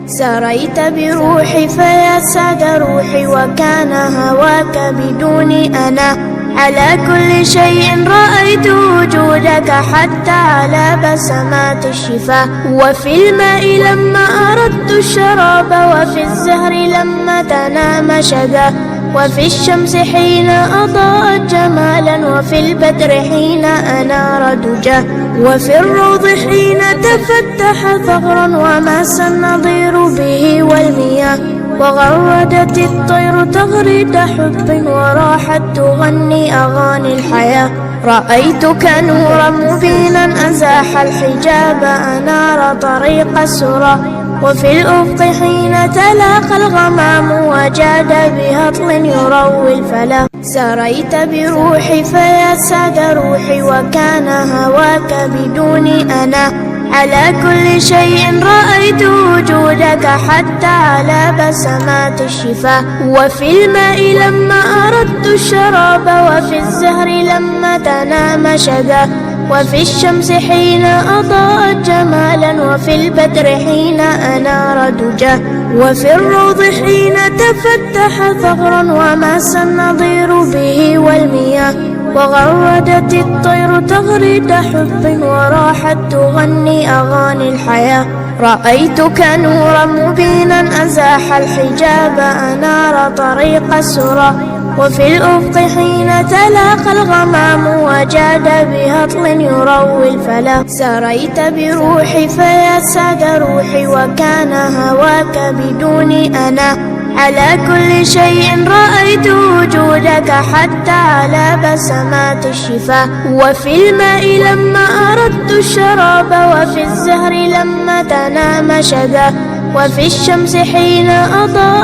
سريت بروحي فيا سعد روحي، وكان هواك بدوني أنا. على كل شيء رأيت وجودك، حتى على بسمات الشفاه. وفي الماء لما أردت الشراب، وفي الزهر لما تنام شذا. وفي الشمس حين أضاءت جمالا، وفي البدر حين أنار دجاه. وفي الروض حين تفتح ثغرا، وماس النظير به والمياه. وغردت الطير تغريد حب، وراحت تغني أغاني الحياة. رأيتك نورا مبينا أزاح الحجاب، أنار طريق السرى. وفي الأفق حين تلاقى الغمام، وجاد بهطل يروي الفلا. سريت بروحي فيا سعد روحي، وكان هواك بدوني أنا. على كل شيء رأيت وجودك، حتى على بسمات الشفاه. وفي الماء لما أردت الشراب، وفي الزهر لما تنام شذا. وفي الشمس حين أضاءت جمالا، وفي البدر حين أنار دجاه. وفي الروض حين تفتح ثغرا، وماس النظير به والمياه. وغردت الطير تغريد حب، وراحت تغني أغاني الحياة. رأيتك نورا مبينا أزاح الحجاب، أنار طريق السرى. وفي الأفق حين تلاقى الغمام، وجاد بهطل يروي الفلا. سريت بروحي فيا سعد روحي، وكان هواك بدوني أنا. على كل شيء رأيت وجودك، حتى على بسمات الشفاه. وفي الماء لما أردت الشراب، وفي الزهر لما تنام شذا. وفي الشمس حين أضاء